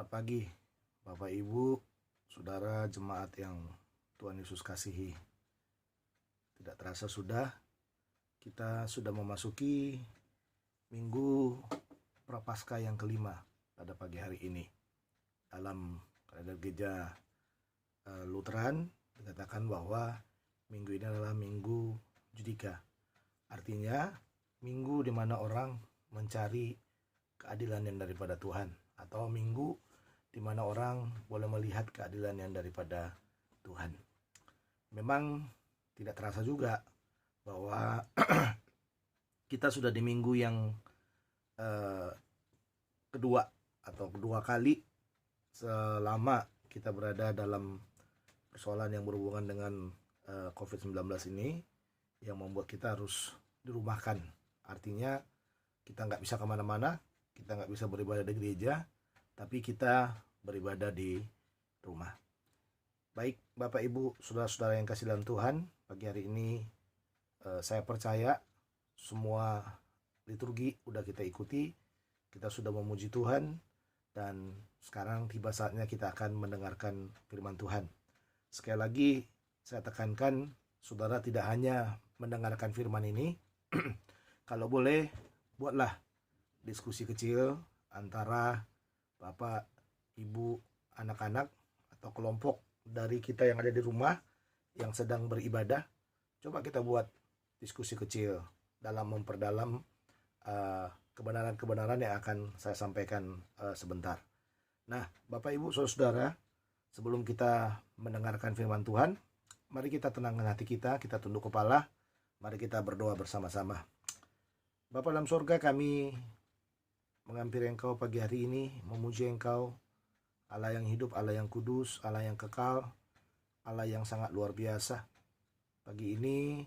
Selamat pagi, Bapak Ibu, Saudara jemaat yang Tuhan Yesus kasihi. Tidak terasa kita sudah memasuki Minggu Prapaskah yang kelima pada pagi hari ini. Dalam kalender gereja Lutheran dikatakan bahwa minggu ini adalah Minggu Judika. Artinya minggu di mana orang mencari keadilan yang daripada Tuhan, atau minggu di mana orang boleh melihat keadilan yang daripada Tuhan. Memang tidak terasa juga bahwa kita sudah di minggu yang kedua kali selama kita berada dalam persoalan yang berhubungan dengan COVID-19 ini, yang membuat kita harus dirumahkan. Artinya kita nggak bisa kemana-mana, kita nggak bisa beribadah di gereja, tapi kita beribadah di rumah. Baik, Bapak Ibu, saudara-saudara yang kasih dalam Tuhan, pagi hari ini saya percaya semua liturgi udah kita ikuti, kita sudah memuji Tuhan, dan sekarang tiba saatnya kita akan mendengarkan firman Tuhan. Sekali lagi saya tekankan, saudara tidak hanya mendengarkan firman ini, kalau boleh buatlah diskusi kecil antara Bapak, Ibu, anak-anak, atau kelompok dari kita yang ada di rumah yang sedang beribadah. Coba kita buat diskusi kecil dalam memperdalam kebenaran-kebenaran yang akan saya sampaikan sebentar. Nah, Bapak, Ibu, Saudara, sebelum kita mendengarkan firman Tuhan, mari kita tenangkan hati kita tunduk kepala, mari kita berdoa bersama-sama. Bapa dalam sorga, kami menghampiri Engkau pagi hari ini, memuji Engkau, Allah yang hidup, Allah yang kudus, Allah yang kekal, Allah yang sangat luar biasa. Pagi ini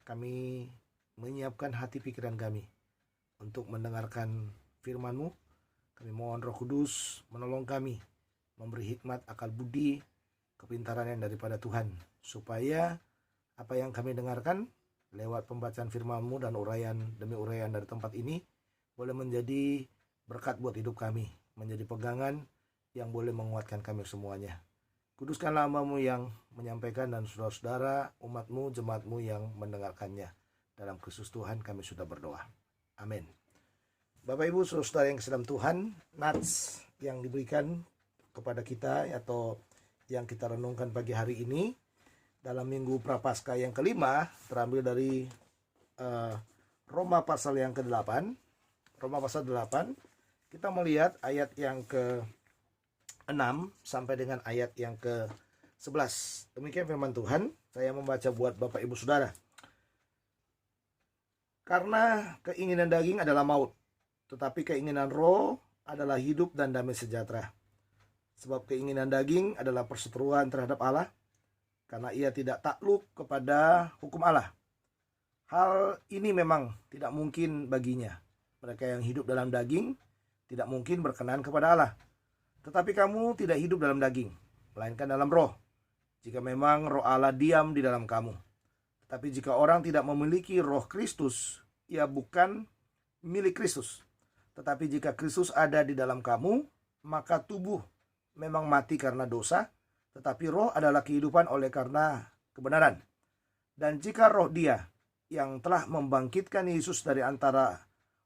kami menyiapkan hati pikiran kami untuk mendengarkan firman-Mu. Kami mohon Roh Kudus menolong kami, memberi hikmat, akal budi, kepintaran yang daripada Tuhan, supaya apa yang kami dengarkan lewat pembacaan firman-Mu dan uraian demi uraian dari tempat ini boleh menjadi berkat buat hidup kami, menjadi pegangan yang boleh menguatkan kami semuanya. Kuduskanlah hamba-Mu yang menyampaikan dan saudara-saudara, umat-Mu, jemaat-Mu yang mendengarkannya. Dalam Kristus Tuhan kami sudah berdoa. Amin. Bapak, Ibu, saudara yang kesedam Tuhan, nats yang diberikan kepada kita atau yang kita renungkan pagi hari ini dalam Minggu Prapaskah yang kelima terambil dari Roma pasal yang ke-8. Roma pasal 8, kita melihat ayat yang ke-6 sampai dengan ayat yang ke-11. Demikian firman Tuhan, saya membaca buat Bapak, Ibu, Saudara. Karena keinginan daging adalah maut, tetapi keinginan roh adalah hidup dan damai sejahtera. Sebab keinginan daging adalah perseteruan terhadap Allah, karena ia tidak takluk kepada hukum Allah. Hal ini memang tidak mungkin baginya. Mereka yang hidup dalam daging tidak mungkin berkenan kepada Allah. Tetapi kamu tidak hidup dalam daging, melainkan dalam roh, jika memang roh Allah diam di dalam kamu. Tetapi jika orang tidak memiliki roh Kristus, ia bukan milik Kristus. Tetapi jika Kristus ada di dalam kamu, maka tubuh memang mati karena dosa, tetapi roh adalah kehidupan oleh karena kebenaran. Dan jika roh Dia yang telah membangkitkan Yesus dari antara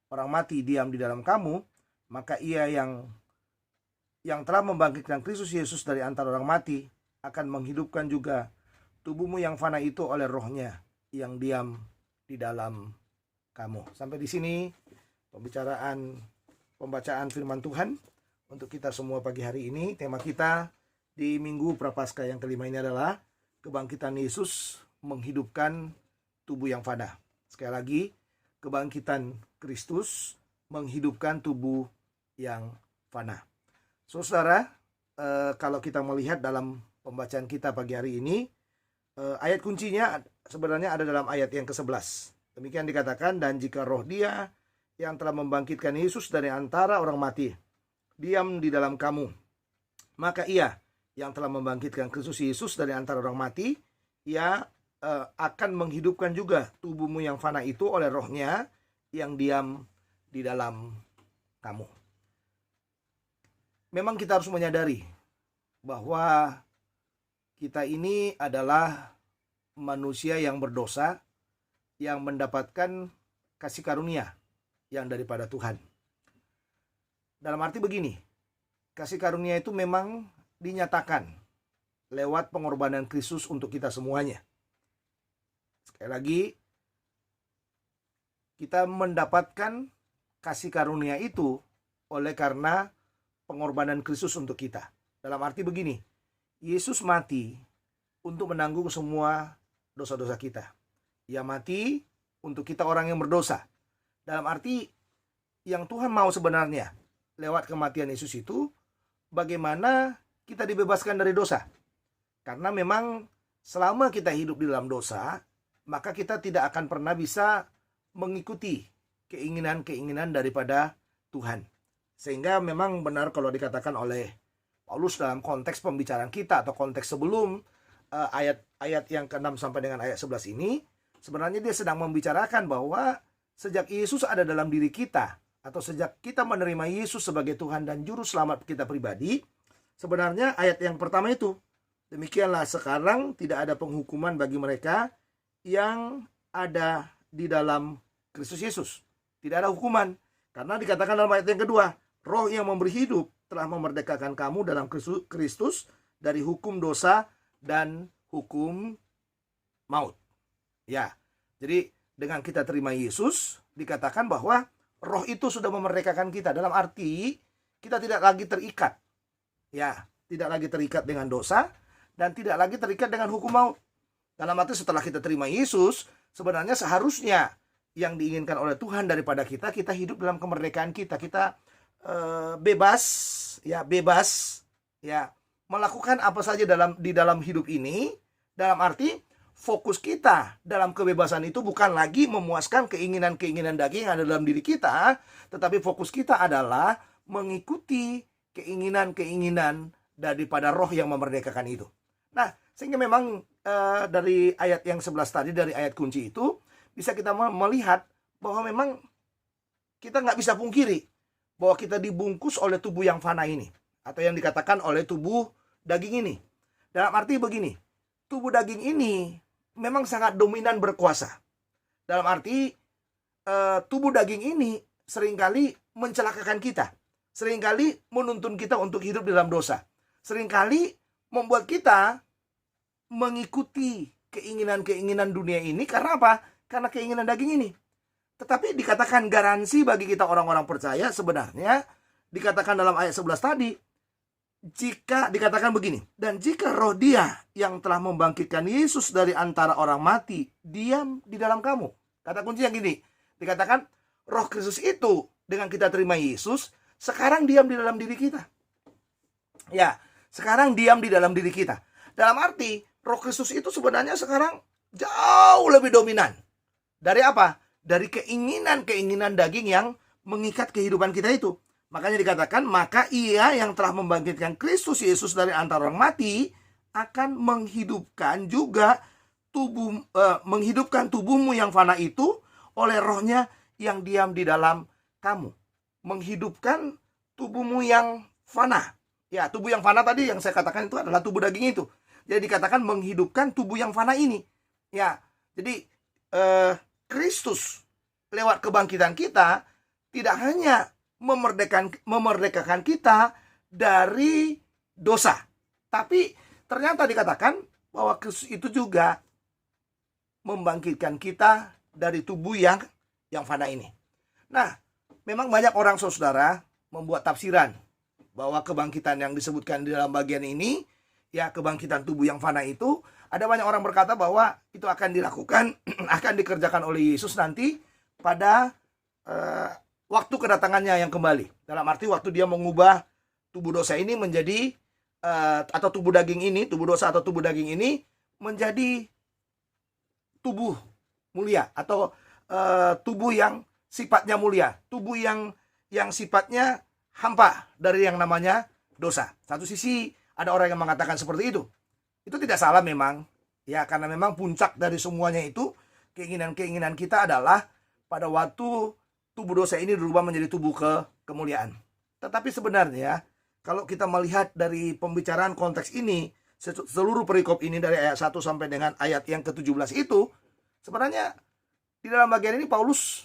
orang mati diam di dalam kamu, maka ia yang telah membangkitkan Kristus Yesus dari antara orang mati akan menghidupkan juga tubuhmu yang fana itu oleh rohnya yang diam di dalam kamu. Sampai di sini pembacaan firman Tuhan untuk kita semua pagi hari ini. Tema kita di Minggu Prapaskah yang kelima ini adalah kebangkitan Yesus menghidupkan tubuh yang fana. Sekali lagi, kebangkitan Kristus menghidupkan tubuh yang fana. Saudara, kalau kita melihat dalam pembacaan kita pagi hari ini, ayat kuncinya sebenarnya ada dalam ayat yang ke-11. Demikian dikatakan, dan jika roh Dia yang telah membangkitkan Yesus dari antara orang mati diam di dalam kamu, maka ia yang telah membangkitkan Kristus Yesus dari antara orang mati, ia akan menghidupkan juga tubuhmu yang fana itu oleh rohnya yang diam di dalam kamu. memang kita harus menyadari bahwa kita ini adalah manusia yang berdosa, yang mendapatkan kasih karunia yang daripada Tuhan. Dalam arti begini, kasih karunia itu memang dinyatakan lewat pengorbanan Kristus untuk kita semuanya. Sekali lagi, kita mendapatkan kasih karunia itu oleh karena pengorbanan Kristus untuk kita. Dalam arti begini, Yesus mati untuk menanggung semua dosa-dosa kita. Ia mati untuk kita orang yang berdosa. Dalam arti yang Tuhan mau sebenarnya lewat kematian Yesus itu bagaimana kita dibebaskan dari dosa. Karena memang selama kita hidup di dalam dosa, maka kita tidak akan pernah bisa mengikuti keinginan-keinginan daripada Tuhan. Sehingga memang benar kalau dikatakan oleh Paulus dalam konteks pembicaraan kita atau konteks sebelum ayat yang ke-6 sampai dengan ayat 11 ini, sebenarnya dia sedang membicarakan bahwa sejak Yesus ada dalam diri kita, atau sejak kita menerima Yesus sebagai Tuhan dan Juru Selamat kita pribadi, sebenarnya ayat yang pertama itu, demikianlah sekarang tidak ada penghukuman bagi mereka yang ada di dalam Kristus Yesus. Tidak ada hukuman. Karena dikatakan dalam ayat yang kedua, Roh yang memberi hidup telah memerdekakan kamu dalam Kristus dari hukum dosa dan hukum maut. Ya, jadi dengan kita terima Yesus, dikatakan bahwa Roh itu sudah memerdekakan kita. Dalam arti, kita tidak lagi terikat. Ya, tidak lagi terikat dengan dosa dan tidak lagi terikat dengan hukum maut. Dalam arti setelah kita terima Yesus, sebenarnya seharusnya yang diinginkan oleh Tuhan daripada kita, kita hidup dalam kemerdekaan kita. Kita bebas, melakukan apa saja di dalam hidup ini. Dalam arti fokus kita dalam kebebasan itu bukan lagi memuaskan keinginan-keinginan daging yang ada dalam diri kita, tetapi fokus kita adalah mengikuti keinginan-keinginan daripada Roh yang memerdekakan itu. Nah, sehingga memang dari ayat yang 11 tadi, dari ayat kunci itu, bisa kita melihat bahwa memang kita nggak bisa pungkiri bahwa kita dibungkus oleh tubuh yang fana ini, atau yang dikatakan oleh tubuh daging ini. Dalam arti begini, tubuh daging ini memang sangat dominan berkuasa. Dalam arti tubuh daging ini seringkali mencelakakan kita, seringkali menuntun kita untuk hidup dalam dosa, seringkali membuat kita mengikuti keinginan-keinginan dunia ini. Karena apa? Karena keinginan daging ini. Tetapi dikatakan garansi bagi kita orang-orang percaya sebenarnya dikatakan dalam ayat 11 tadi, jika dikatakan begini, dan jika Roh Dia yang telah membangkitkan Yesus dari antara orang mati diam di dalam kamu. Kata kunci yang gini, dikatakan Roh Kristus itu dengan kita terima Yesus sekarang diam di dalam diri kita. Ya, sekarang diam di dalam diri kita. Dalam arti Roh Kristus itu sebenarnya sekarang jauh lebih dominan. Dari apa? Dari keinginan-keinginan daging yang mengikat kehidupan kita itu. Makanya dikatakan, maka Ia yang telah membangkitkan Kristus Yesus dari antara orang mati akan menghidupkan juga menghidupkan tubuhmu yang fana itu oleh Roh-Nya yang diam di dalam kamu. Menghidupkan tubuhmu yang fana. Ya, tubuh yang fana tadi yang saya katakan itu adalah tubuh daging itu. Jadi dikatakan menghidupkan tubuh yang fana ini. Ya, jadi Kristus lewat kebangkitan kita tidak hanya memerdekakan kita dari dosa, tapi ternyata dikatakan bahwa Kristus itu juga membangkitkan kita dari tubuh yang fana ini. Nah, memang banyak orang saudara membuat tafsiran bahwa kebangkitan yang disebutkan di dalam bagian ini, ya kebangkitan tubuh yang fana itu, ada banyak orang berkata bahwa itu akan dilakukan, akan dikerjakan oleh Yesus nanti pada waktu kedatangannya yang kembali. Dalam arti waktu Dia mengubah tubuh dosa ini menjadi, atau tubuh daging ini, tubuh dosa atau tubuh daging ini menjadi tubuh mulia, atau tubuh yang sifatnya mulia, tubuh yang sifatnya hampa dari yang namanya dosa. Satu sisi ada orang yang mengatakan seperti itu. Itu tidak salah memang, ya, karena memang puncak dari semuanya itu keinginan-keinginan kita adalah pada waktu tubuh dosa ini berubah menjadi tubuh kemuliaan. Tetapi sebenarnya kalau kita melihat dari pembicaraan konteks ini, seluruh perikop ini dari ayat 1 sampai dengan ayat yang ke-17 itu, sebenarnya di dalam bagian ini Paulus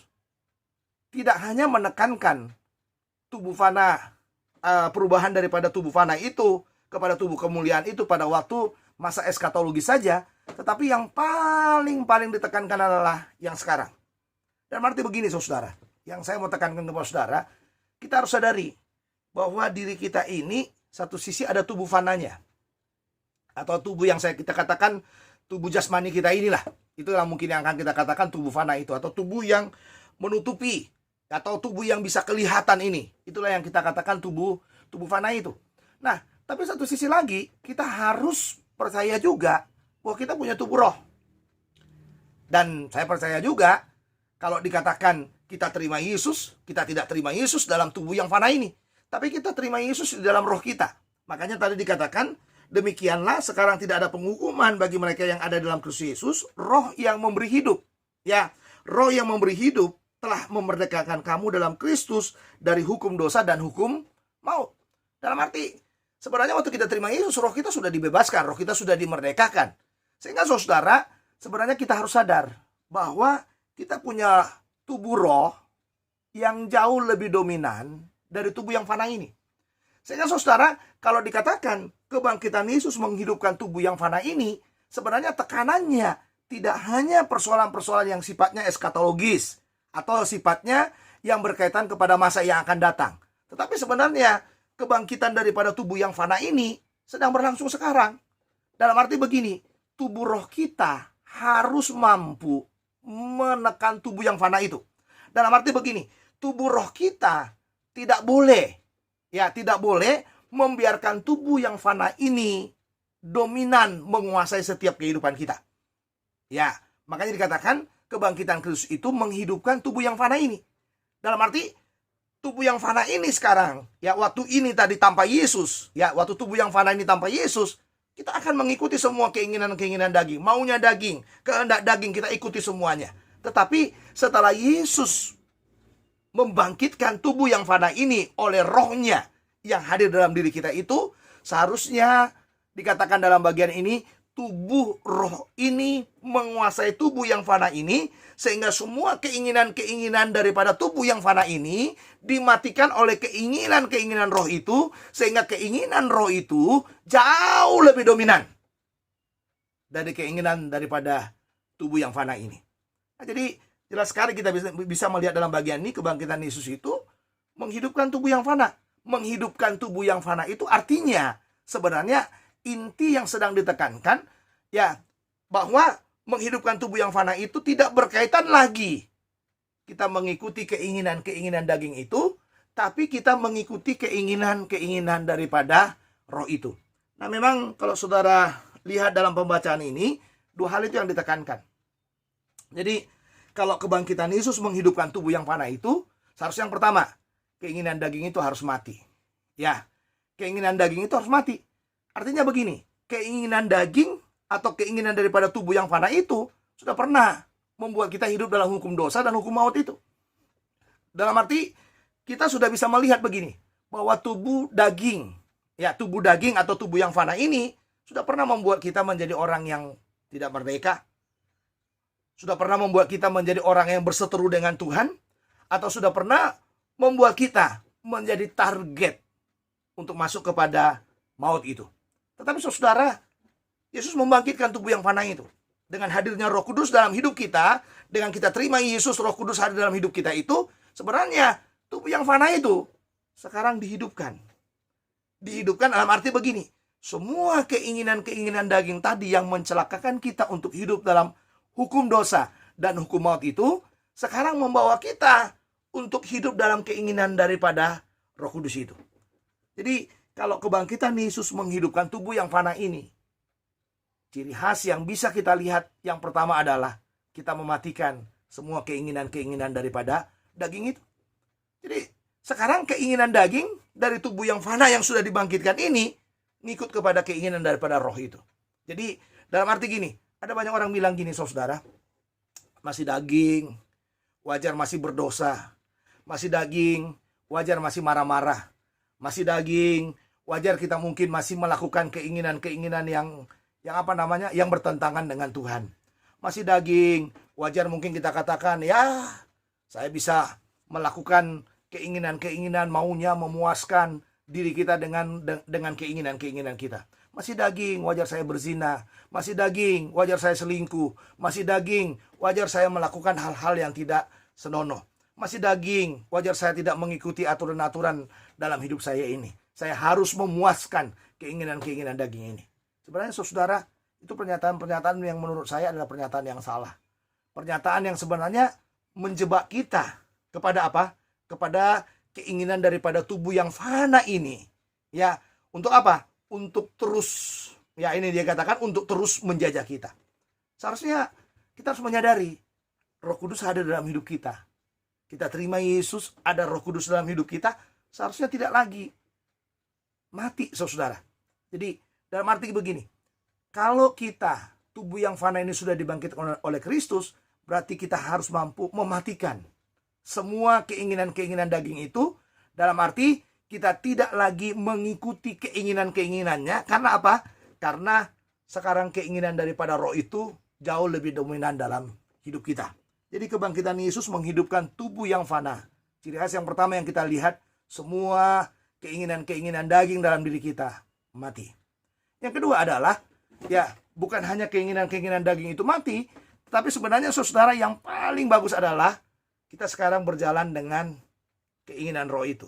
tidak hanya menekankan tubuh fana, perubahan daripada tubuh fana itu kepada tubuh kemuliaan itu pada waktu masa eskatologi saja, tetapi yang paling ditekankan adalah yang sekarang. Dan arti begini saudara, yang saya mau tekankan kepada saudara, kita harus sadari bahwa diri kita ini satu sisi ada tubuh fananya, atau tubuh yang kita katakan tubuh jasmani kita inilah. Itulah mungkin yang akan kita katakan tubuh fana itu, atau tubuh yang menutupi, atau tubuh yang bisa kelihatan ini. Itulah yang kita katakan tubuh fana itu. Nah, tapi satu sisi lagi, kita harus percaya juga bahwa kita punya tubuh roh. Dan saya percaya juga, kalau dikatakan kita terima Yesus, kita tidak terima Yesus dalam tubuh yang fana ini. Tapi kita terima Yesus di dalam roh kita. Makanya tadi dikatakan, demikianlah sekarang tidak ada penghukuman bagi mereka yang ada dalam Kristus Yesus, roh yang memberi hidup. Ya, roh yang memberi hidup telah memerdekakan kamu dalam Kristus dari hukum dosa dan hukum maut. Dalam arti, sebenarnya waktu kita terima Yesus, roh kita sudah dibebaskan, roh kita sudah dimerdekakan. Sehingga saudara, sebenarnya kita harus sadar bahwa kita punya tubuh roh yang jauh lebih dominan dari tubuh yang fana ini. Sehingga saudara, kalau dikatakan kebangkitan Yesus menghidupkan tubuh yang fana ini, sebenarnya tekanannya tidak hanya persoalan-persoalan yang sifatnya eskatologis atau sifatnya yang berkaitan kepada masa yang akan datang. Tetapi sebenarnya kebangkitan daripada tubuh yang fana ini sedang berlangsung sekarang. Dalam arti begini, tubuh roh kita harus mampu menekan tubuh yang fana itu. Dalam arti begini, tubuh roh kita tidak boleh membiarkan tubuh yang fana ini dominan menguasai setiap kehidupan kita. Ya, makanya dikatakan kebangkitan Kristus itu menghidupkan tubuh yang fana ini. Dalam arti tubuh yang fana ini sekarang, ya waktu ini tadi tanpa Yesus, ya waktu tubuh yang fana ini tanpa Yesus, kita akan mengikuti semua keinginan-keinginan daging, maunya daging, kehendak daging kita ikuti semuanya. Tetapi setelah Yesus membangkitkan tubuh yang fana ini oleh rohnya yang hadir dalam diri kita itu, seharusnya dikatakan dalam bagian ini, tubuh roh ini menguasai tubuh yang fana ini, sehingga semua keinginan-keinginan daripada tubuh yang fana ini dimatikan oleh keinginan-keinginan roh itu, sehingga keinginan roh itu jauh lebih dominan dari keinginan daripada tubuh yang fana ini. Nah, jadi jelas sekali kita bisa melihat dalam bagian ini, kebangkitan Yesus itu menghidupkan tubuh yang fana. Menghidupkan tubuh yang fana itu artinya sebenarnya inti yang sedang ditekankan, ya, bahwa menghidupkan tubuh yang fana itu tidak berkaitan lagi kita mengikuti keinginan-keinginan daging itu, tapi kita mengikuti keinginan-keinginan daripada roh itu. Nah, memang kalau saudara lihat dalam pembacaan ini, dua hal itu yang ditekankan. Jadi, kalau kebangkitan Yesus menghidupkan tubuh yang fana itu, seharusnya yang pertama, keinginan daging itu harus mati. Ya, keinginan daging itu harus mati. Artinya begini, keinginan daging atau keinginan daripada tubuh yang fana itu sudah pernah membuat kita hidup dalam hukum dosa dan hukum maut itu. Dalam arti, kita sudah bisa melihat begini, bahwa tubuh daging atau tubuh yang fana ini sudah pernah membuat kita menjadi orang yang tidak merdeka. Sudah pernah membuat kita menjadi orang yang berseteru dengan Tuhan, atau sudah pernah membuat kita menjadi target untuk masuk kepada maut itu. Tetapi saudara, Yesus membangkitkan tubuh yang fana itu. Dengan hadirnya Roh Kudus dalam hidup kita, dengan kita terima Yesus, Roh Kudus hadir dalam hidup kita itu, sebenarnya tubuh yang fana itu sekarang dihidupkan. Dihidupkan dalam arti begini, semua keinginan-keinginan daging tadi yang mencelakakan kita untuk hidup dalam hukum dosa dan hukum maut itu, sekarang membawa kita untuk hidup dalam keinginan daripada Roh Kudus itu. Jadi, kalau kebangkitan Yesus menghidupkan tubuh yang fana ini, ciri khas yang bisa kita lihat yang pertama adalah kita mematikan semua keinginan-keinginan daripada daging itu. Jadi, sekarang keinginan daging dari tubuh yang fana yang sudah dibangkitkan ini ngikut kepada keinginan daripada roh itu. Jadi, dalam arti gini, ada banyak orang bilang gini, saudara, masih daging, wajar masih berdosa. Masih daging, wajar masih marah-marah. Masih daging, Wajar kita mungkin masih melakukan keinginan-keinginan yang bertentangan dengan Tuhan. Masih daging, wajar mungkin kita katakan, ya saya bisa melakukan keinginan-keinginan, maunya memuaskan diri kita dengan keinginan-keinginan kita. Masih daging, wajar saya berzina. Masih daging, wajar saya selingkuh. Masih daging, wajar saya melakukan hal-hal yang tidak senonoh. Masih daging, wajar saya tidak mengikuti aturan-aturan dalam hidup saya ini. Saya harus memuaskan keinginan-keinginan daging ini. Sebenarnya saudara, itu pernyataan-pernyataan yang menurut saya adalah pernyataan yang salah. Pernyataan yang sebenarnya menjebak kita kepada apa? Kepada keinginan daripada tubuh yang fana ini. Ya, untuk apa? Untuk terus, ya ini dia katakan, untuk terus menjajah kita. Seharusnya kita harus menyadari Roh Kudus ada dalam hidup kita. Kita terima Yesus, ada Roh Kudus dalam hidup kita, seharusnya tidak lagi mati, saudara. Jadi dalam arti begini, kalau kita tubuh yang fana ini sudah dibangkitkan oleh Kristus, berarti kita harus mampu mematikan semua keinginan-keinginan daging itu. Dalam arti kita tidak lagi mengikuti keinginan-keinginannya. Karena apa? Karena sekarang keinginan daripada roh itu jauh lebih dominan dalam hidup kita. Jadi kebangkitan Yesus menghidupkan tubuh yang fana. Ciri khas yang pertama yang kita lihat, semua keinginan-keinginan daging dalam diri kita mati. Yang kedua adalah, ya bukan hanya keinginan-keinginan daging itu mati, tapi sebenarnya saudara yang paling bagus adalah kita sekarang berjalan dengan keinginan roh itu.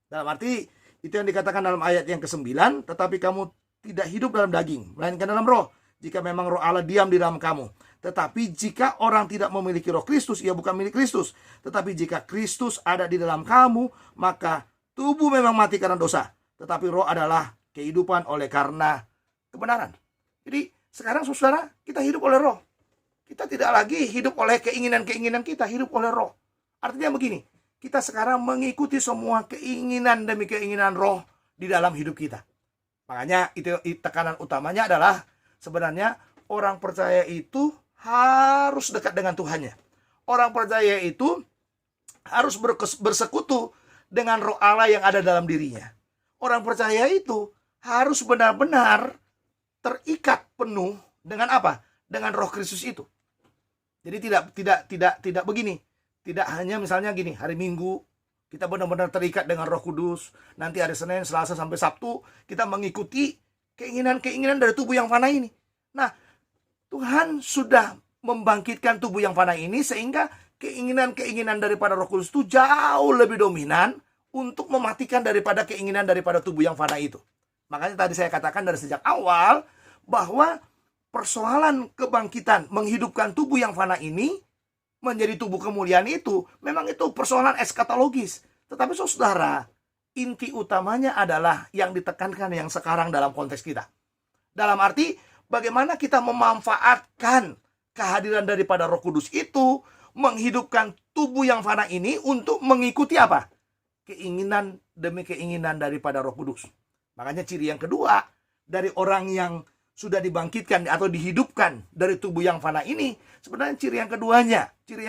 Dalam arti, itu yang dikatakan dalam ayat yang ke-9, tetapi kamu tidak hidup dalam daging, melainkan dalam roh. Jika memang roh Allah diam di dalam kamu. Tetapi jika orang tidak memiliki roh Kristus, ia bukan milik Kristus. Tetapi jika Kristus ada di dalam kamu, maka tubuh memang mati karena dosa, tetapi roh adalah kehidupan oleh karena kebenaran. Jadi sekarang saudara, kita hidup oleh roh. Kita tidak lagi hidup oleh keinginan-keinginan kita, hidup oleh roh. Artinya begini, kita sekarang mengikuti semua keinginan demi keinginan roh di dalam hidup kita. Makanya itu tekanan utamanya adalah sebenarnya orang percaya itu harus dekat dengan Tuhannya. Orang percaya itu harus bersekutu dengan roh Allah yang ada dalam dirinya. Orang percaya itu harus benar-benar terikat penuh dengan apa? Dengan roh Kristus itu. Jadi tidak begini. Tidak hanya misalnya gini, hari Minggu kita benar-benar terikat dengan Roh Kudus. Nanti hari Senin, Selasa sampai Sabtu kita mengikuti keinginan-keinginan dari tubuh yang fana ini. Nah, Tuhan sudah membangkitkan tubuh yang fana ini sehingga keinginan-keinginan daripada Roh Kudus itu jauh lebih dominan untuk mematikan daripada keinginan daripada tubuh yang fana itu. Makanya tadi saya katakan dari sejak awal bahwa persoalan kebangkitan menghidupkan tubuh yang fana ini menjadi tubuh kemuliaan itu memang itu persoalan eskatologis. Tetapi saudara, inti utamanya adalah yang ditekankan yang sekarang dalam konteks kita. Dalam arti bagaimana kita memanfaatkan kehadiran daripada Roh Kudus itu menghidupkan tubuh yang fana ini untuk mengikuti apa? Keinginan demi keinginan daripada Roh Kudus. Makanya ciri yang kedua dari orang yang sudah dibangkitkan atau dihidupkan dari tubuh yang fana ini, sebenarnya ciri yang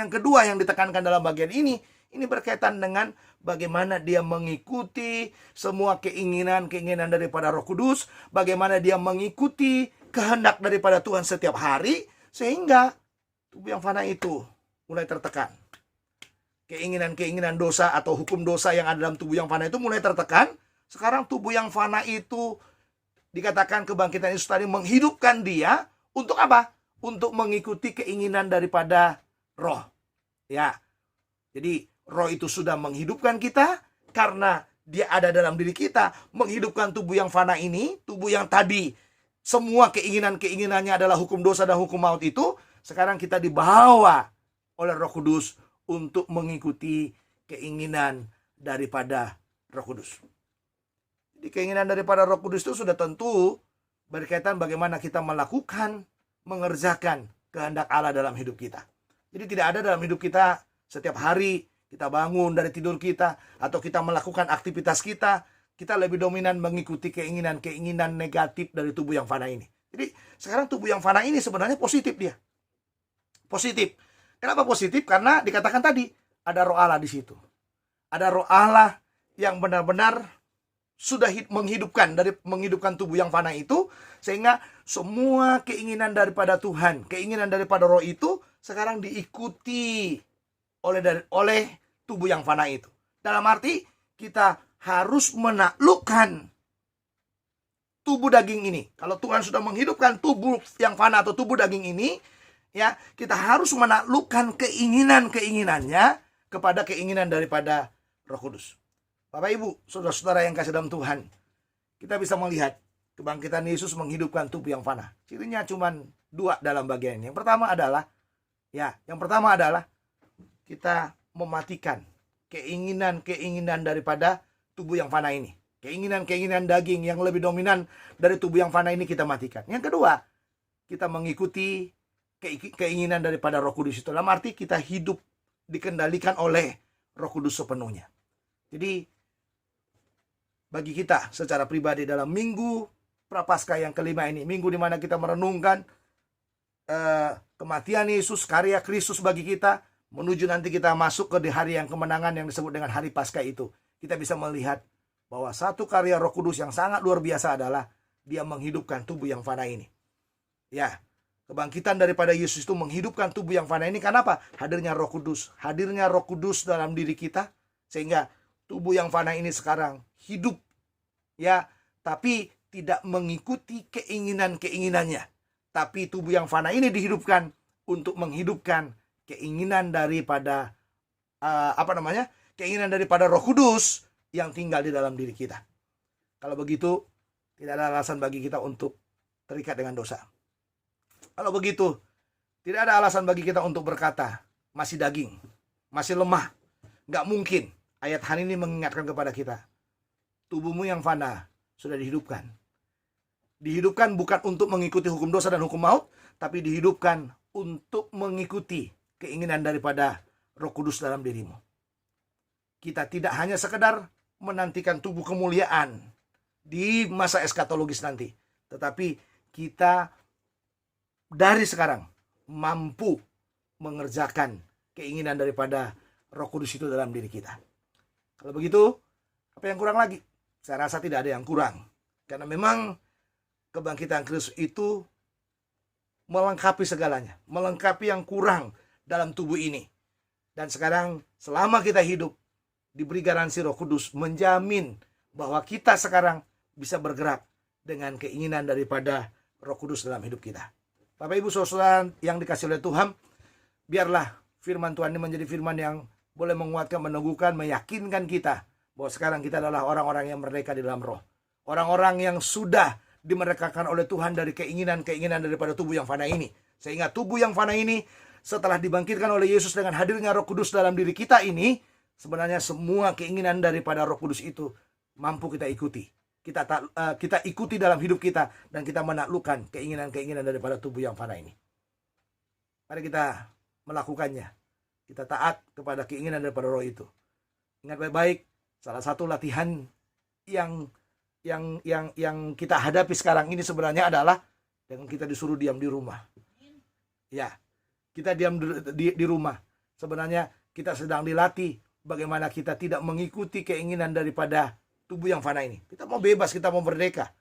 kedua yang ditekankan dalam bagian ini berkaitan dengan bagaimana dia mengikuti semua keinginan-keinginan daripada Roh Kudus, bagaimana dia mengikuti kehendak daripada Tuhan setiap hari, sehingga tubuh yang fana itu mulai tertekan. Keinginan-keinginan dosa atau hukum dosa yang ada dalam tubuh yang fana itu mulai tertekan. Sekarang tubuh yang fana itu dikatakan kebangkitan Yesus tadi menghidupkan dia untuk apa? Untuk mengikuti keinginan daripada roh. Ya. Jadi roh itu sudah menghidupkan kita karena dia ada dalam diri kita, menghidupkan tubuh yang fana ini, tubuh yang tadi semua keinginan-keinginannya adalah hukum dosa dan hukum maut itu, sekarang kita dibawa oleh Roh Kudus untuk mengikuti keinginan daripada Roh Kudus. Jadi keinginan daripada Roh Kudus itu sudah tentu berkaitan bagaimana kita melakukan, mengerjakan kehendak Allah dalam hidup kita. Jadi tidak ada dalam hidup kita setiap hari kita bangun dari tidur kita atau kita melakukan aktivitas kita lebih dominan mengikuti keinginan-keinginan negatif dari tubuh yang fana ini. Jadi sekarang tubuh yang fana ini sebenarnya positif dia. Positif. Kenapa positif? Karena dikatakan tadi ada roh Allah di situ. Ada roh Allah yang benar-benar sudah menghidupkan tubuh yang fana itu, sehingga semua keinginan daripada Tuhan, keinginan daripada roh itu sekarang diikuti oleh tubuh yang fana itu. Dalam arti kita harus menaklukkan tubuh daging ini. Kalau Tuhan sudah menghidupkan tubuh yang fana atau tubuh daging ini, ya, kita harus menaklukkan keinginan-keinginannya kepada keinginan daripada Roh Kudus. Bapak Ibu, saudara-saudara yang kasih dalam Tuhan, kita bisa melihat kebangkitan Yesus menghidupkan tubuh yang fana. Cirinya cuma 2 dalam bagian ini. Yang pertama adalah kita mematikan keinginan-keinginan daripada tubuh yang fana ini. Keinginan-keinginan daging yang lebih dominan dari tubuh yang fana ini kita matikan. Yang kedua, kita mengikuti keinginan daripada Roh Kudus itu. Dalam arti kita hidup dikendalikan oleh Roh Kudus sepenuhnya. Jadi bagi kita secara pribadi dalam minggu Prapaskah yang kelima ini, minggu di mana kita merenungkan kematian Yesus, karya Kristus bagi kita, menuju nanti kita masuk ke hari yang kemenangan yang disebut dengan hari Paskah itu, kita bisa melihat bahwa satu karya Roh Kudus yang sangat luar biasa adalah dia menghidupkan tubuh yang fana ini. Ya, kebangkitan daripada Yesus itu menghidupkan tubuh yang fana ini. Kenapa? Hadirnya Roh Kudus dalam diri kita, sehingga tubuh yang fana ini sekarang hidup, ya, tapi tidak mengikuti keinginan-keinginannya. Tapi tubuh yang fana ini dihidupkan untuk menghidupkan keinginan daripada keinginan daripada Roh Kudus yang tinggal di dalam diri kita. Kalau begitu, tidak ada alasan bagi kita untuk terikat dengan dosa. Kalau begitu, tidak ada alasan bagi kita untuk berkata masih daging, masih lemah. Gak mungkin. Ayat hari ini mengingatkan kepada kita, tubuhmu yang fana sudah dihidupkan. Dihidupkan bukan untuk mengikuti hukum dosa dan hukum maut, tapi dihidupkan untuk mengikuti keinginan daripada Roh Kudus dalam dirimu. Kita tidak hanya sekedar menantikan tubuh kemuliaan di masa eskatologis nanti, tetapi kita dari sekarang mampu mengerjakan keinginan daripada Roh Kudus itu dalam diri kita. Kalau begitu, apa yang kurang lagi? Saya rasa tidak ada yang kurang. Karena memang kebangkitan Kristus itu melengkapi segalanya. Melengkapi yang kurang dalam tubuh ini. Dan sekarang selama kita hidup, diberi garansi Roh Kudus menjamin bahwa kita sekarang bisa bergerak dengan keinginan daripada Roh Kudus dalam hidup kita. Bapak Ibu Saudara yang dikasihi oleh Tuhan, biarlah firman Tuhan ini menjadi firman yang boleh menguatkan, meneguhkan, meyakinkan kita bahwa sekarang kita adalah orang-orang yang merdeka di dalam roh. Orang-orang yang sudah dimerdekakan oleh Tuhan dari keinginan-keinginan daripada tubuh yang fana ini. Sehingga tubuh yang fana ini setelah dibangkitkan oleh Yesus dengan hadirnya Roh Kudus dalam diri kita ini, sebenarnya semua keinginan daripada Roh Kudus itu mampu kita ikuti. Kita ikuti dalam hidup kita dan kita menaklukkan keinginan-keinginan daripada tubuh yang fana ini. Mari kita melakukannya. Kita taat kepada keinginan daripada roh itu. Ingat baik-baik, salah satu latihan yang kita hadapi sekarang ini sebenarnya adalah dengan kita disuruh diam di rumah. Ya, kita diam di rumah. Sebenarnya kita sedang dilatih bagaimana kita tidak mengikuti keinginan daripada tubuh yang fana ini. Kita mau bebas, kita mau merdeka.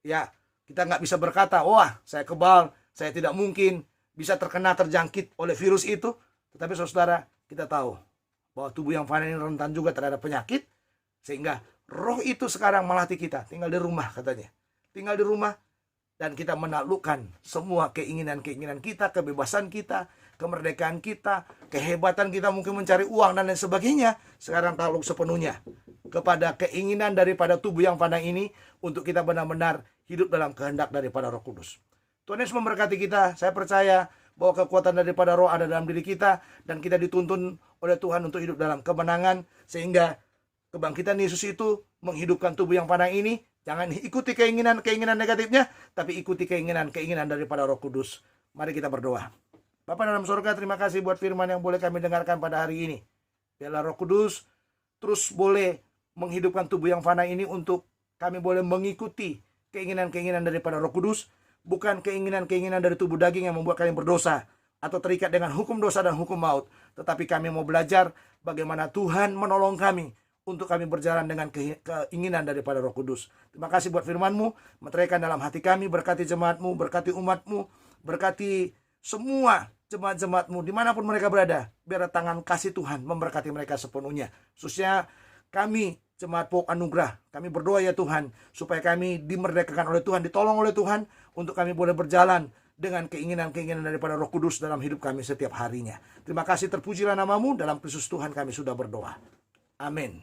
Ya, kita nggak bisa berkata, wah saya kebal, saya tidak mungkin bisa terjangkit oleh virus itu. Tetapi saudara, kita tahu bahwa tubuh yang fana ini rentan juga terhadap penyakit. Sehingga roh itu sekarang melatih kita. Tinggal di rumah katanya. Tinggal di rumah dan kita menaklukkan semua keinginan-keinginan kita, kebebasan kita, kemerdekaan kita, kehebatan kita mungkin mencari uang dan lain sebagainya. Sekarang takluk sepenuhnya kepada keinginan daripada tubuh yang fana ini untuk kita benar-benar hidup dalam kehendak daripada Roh Kudus. Tuhan Yesus memberkati kita. Saya percaya bahwa kekuatan daripada roh ada dalam diri kita dan kita dituntun oleh Tuhan untuk hidup dalam kemenangan, sehingga kebangkitan Yesus itu menghidupkan tubuh yang fana ini. Jangan ikuti keinginan-keinginan negatifnya, tapi ikuti keinginan-keinginan daripada Roh Kudus. Mari kita berdoa. Bapa dalam surga, terima kasih buat firman yang boleh kami dengarkan pada hari ini. Biarlah Roh Kudus terus boleh menghidupkan tubuh yang fana ini untuk kami boleh mengikuti keinginan-keinginan daripada Roh Kudus, bukan keinginan-keinginan dari tubuh daging yang membuat kami berdosa atau terikat dengan hukum dosa dan hukum maut. Tetapi kami mau belajar bagaimana Tuhan menolong kami untuk kami berjalan dengan keinginan daripada Roh Kudus. Terima kasih buat firman-Mu, meteraikan dalam hati kami, berkati jemaat-Mu, berkati umat-Mu, berkati semua jemaat-jemaat-Mu dimanapun mereka berada. Biar tangan kasih Tuhan memberkati mereka sepenuhnya. Khususnya kami, Jemaat Pokok Anugerah, kami berdoa ya Tuhan, supaya kami dimerdekakan oleh Tuhan, ditolong oleh Tuhan, untuk kami boleh berjalan dengan keinginan-keinginan daripada Roh Kudus dalam hidup kami setiap harinya. Terima kasih, terpujilah nama-Mu, dalam Kristus Tuhan kami sudah berdoa. Amin.